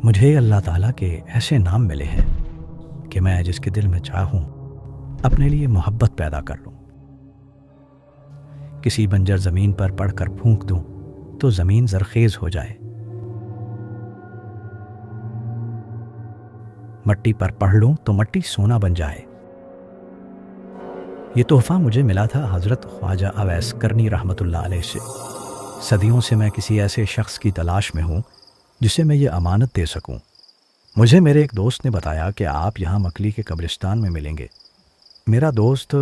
مجھے اللہ تعالیٰ کے ایسے نام ملے ہیں کہ میں جس کے دل میں چاہوں اپنے لیے محبت پیدا کر لوں۔ کسی بنجر زمین پر پڑھ کر پھونک دوں تو زمین زرخیز ہو جائے، مٹی پر پڑھ لوں تو مٹی سونا بن جائے۔ یہ تحفہ مجھے ملا تھا حضرت خواجہ اویس کرنی رحمۃ اللہ علیہ سے۔ صدیوں سے میں کسی ایسے شخص کی تلاش میں ہوں جسے میں یہ امانت دے سکوں۔ مجھے میرے ایک دوست نے بتایا کہ آپ یہاں مکلی کے قبرستان میں ملیں گے۔ میرا دوست،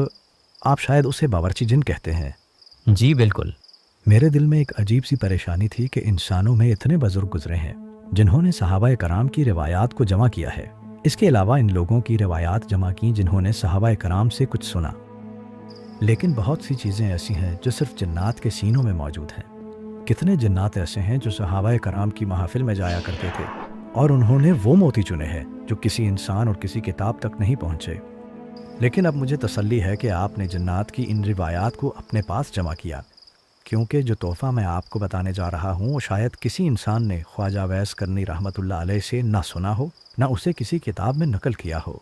آپ شاید اسے باورچی جن کہتے ہیں۔ جی بالکل۔ میرے دل میں ایک عجیب سی پریشانی تھی کہ انسانوں میں اتنے بزرگ گزرے ہیں جنہوں نے صحابہ کرام کی روایات کو جمع کیا ہے۔ اس کے علاوہ ان لوگوں کی روایات جمع کیں جنہوں نے صحابہ کرام سے کچھ سنا، لیکن بہت سی چیزیں ایسی ہیں جو صرف جنات کے سینوں میں موجود ہیں۔ کتنے جنات ایسے ہیں جو صحابہ کرام کی محافل میں جایا کرتے تھے اور انہوں نے وہ موتی چنے ہیں جو کسی انسان اور کسی کتاب تک نہیں پہنچے۔ لیکن اب مجھے تسلی ہے کہ آپ نے جنات کی ان روایات کو اپنے پاس جمع کیا، کیونکہ جو تحفہ میں آپ کو بتانے جا رہا ہوں وہ شاید کسی انسان نے خواجہ اویس کرنی رحمۃ اللہ علیہ سے نہ سنا ہو، نہ اسے کسی کتاب میں نقل کیا ہو۔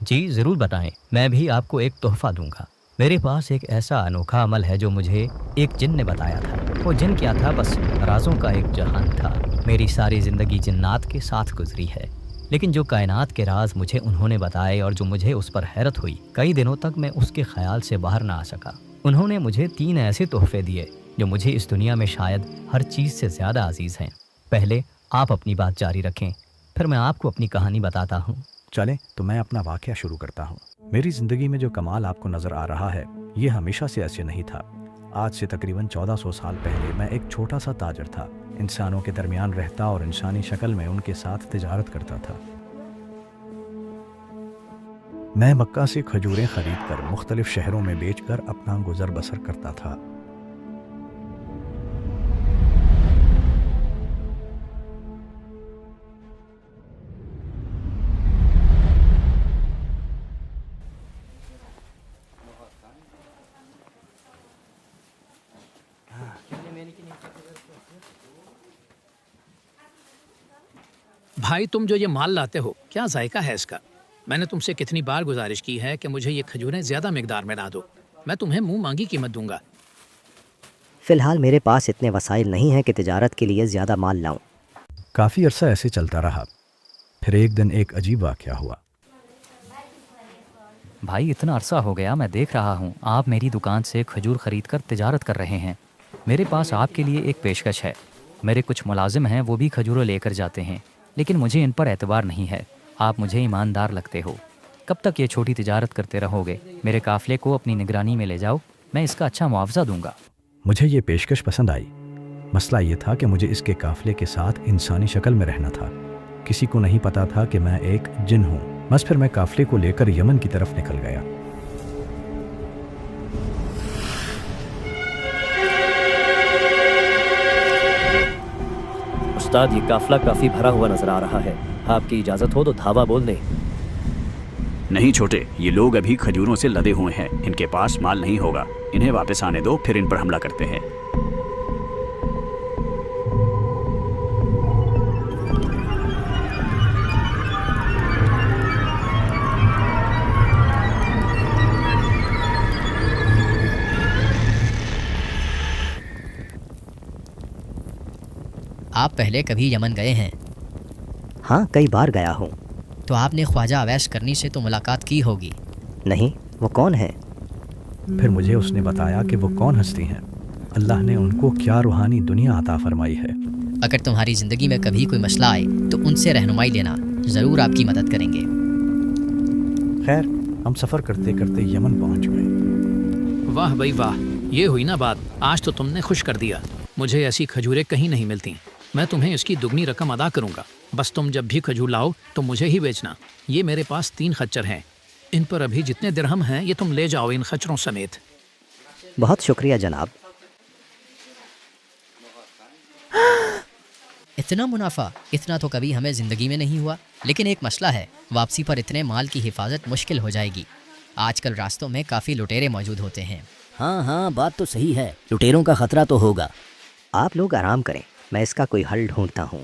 جی ضرور بتائیں، میں بھی آپ کو ایک تحفہ دوں گا۔ میرے پاس ایک ایسا انوکھا عمل ہے جو مجھے ایک جن نے بتایا تھا۔ وہ جن کیا تھا؟ بس رازوں کا ایک جہان تھا۔ میری ساری زندگی جنات کے ساتھ گزری ہے، لیکن جو کائنات کے راز مجھے انہوں نے بتائے اور جو مجھے اس پر حیرت ہوئی، کئی دنوں تک میں اس کے خیال سے باہر نہ آ سکا۔ انہوں نے مجھے 3 ایسے تحفے دیے جو مجھے اس دنیا میں شاید ہر چیز سے زیادہ عزیز ہیں۔ پہلے آپ اپنی بات جاری رکھیں، پھر میں آپ کو اپنی کہانی بتاتا ہوں۔ چلیں تو میں اپنا واقعہ شروع کرتا ہوں۔ میری زندگی میں جو کمال آپ کو نظر آ رہا ہے یہ ہمیشہ سے ایسے نہیں تھا۔ آج سے تقریباً 1400 سال پہلے میں ایک چھوٹا سا تاجر تھا، انسانوں کے درمیان رہتا اور انسانی شکل میں ان کے ساتھ تجارت کرتا تھا۔ میں مکہ سے کھجوریں خرید کر مختلف شہروں میں بیچ کر اپنا گزر بسر کرتا تھا۔ بھائی تم جو یہ مال لاتے ہو کیا ذائقہ ہے اس کا؟ میں نے تم سے کتنی بار گزارش کی ہے کہ مجھے یہ کھجوریں زیادہ مقدار میں لا دو، میں تمہیں منہ مانگی قیمت دوں گا۔ فی الحال میرے پاس اتنے وسائل نہیں ہیں کہ تجارت کے لیے زیادہ مال لاؤں۔ کافی عرصہ ایسے چلتا رہا، پھر ایک دن ایک عجیب واقعہ ہوا۔ بھائی اتنا عرصہ ہو گیا میں دیکھ رہا ہوں آپ میری دکان سے کھجور خرید کر تجارت کر رہے ہیں۔ میرے پاس آپ کے لیے ایک پیشکش ہے۔ میرے کچھ ملازم ہیں، وہ بھی کھجوروں لے کر جاتے ہیں، لیکن مجھے ان پر اعتبار نہیں ہے۔ آپ مجھے ایماندار لگتے ہو۔ کب تک یہ چھوٹی تجارت کرتے رہو گے؟ میرے قافلے کو اپنی نگرانی میں لے جاؤ، میں اس کا اچھا معاوضہ دوں گا۔ مجھے یہ پیشکش پسند آئی۔ مسئلہ یہ تھا کہ مجھے اس کے قافلے کے ساتھ انسانی شکل میں رہنا تھا۔ کسی کو نہیں پتا تھا کہ میں ایک جن ہوں۔ بس پھر میں قافلے کو لے کر یمن کی طرف نکل گیا۔ استاد یہ قافلہ کافی بھرا ہوا نظر آ رہا ہے، آپ کی اجازت ہو تو دھاوا بول دیں۔ نہیں چھوٹے، یہ لوگ ابھی کھجوروں سے لدے ہوئے ہیں، ان کے پاس مال نہیں ہوگا، انہیں واپس آنے دو، پھر ان پر حملہ کرتے ہیں۔ آپ پہلے کبھی یمن گئے ہیں؟ ہاں کئی بار گیا ہوں۔ تو آپ نے خواجہ اویس کرنی سے تو ملاقات کی ہوگی؟ نہیں، وہ کون ہے؟ پھر مجھے اس نے بتایا کہ وہ کون ہستی ہیں، اللہ نے ان کو کیا روحانی دنیا عطا فرمائی ہے۔ اگر تمہاری زندگی میں کبھی کوئی مسئلہ آئے تو ان سے رہنمائی لینا، ضرور آپ کی مدد کریں گے۔ خیر، ہم سفر کرتے کرتے یمن پہنچ گئے۔ واہ بھائی واہ، یہ ہوئی نا بات، آج تو تم نے خوش کر دیا۔ مجھے ایسی کھجوریں کہیں نہیں ملتی، میں تمہیں اس کی دگنی رقم ادا کروں گا۔ بس تم جب بھی کھجور لاؤ تو مجھے ہی بیچنا۔ یہ میرے پاس 3 خچر ہیں، ان پر ابھی جتنے درہم ہیں یہ تم لے جاؤ ان خچروں سمیت۔ بہت شکریہ جناب۔ اتنا منافع، اتنا تو کبھی ہمیں زندگی میں نہیں ہوا۔ لیکن ایک مسئلہ ہے، واپسی پر اتنے مال کی حفاظت مشکل ہو جائے گی۔ آج کل راستوں میں کافی لٹیرے موجود ہوتے ہیں۔ ہاں بات تو صحیح ہے، لٹیروں کا خطرہ تو ہوگا۔ آپ لوگ آرام کریں، میں اس کا کوئی حل ڈھونڈتا ہوں۔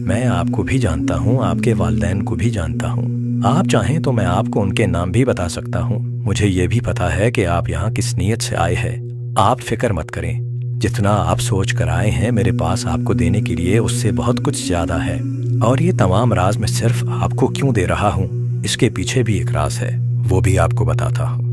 میں آپ کو بھی جانتا ہوں، آپ کے والدین کو بھی جانتا ہوں۔ آپ چاہیں تو میں آپ کو ان کے نام بھی بتا سکتا ہوں۔ مجھے یہ بھی پتا ہے کہ آپ یہاں کس نیت سے آئے ہیں۔ آپ فکر مت کریں، جتنا آپ سوچ کر آئے ہیں میرے پاس آپ کو دینے کے لیے اس سے بہت کچھ زیادہ ہے، اور یہ تمام راز میں صرف آپ کو کیوں دے رہا ہوں اس کے پیچھے بھی ایک راز ہے، وہ بھی آپ کو بتاتا ہوں۔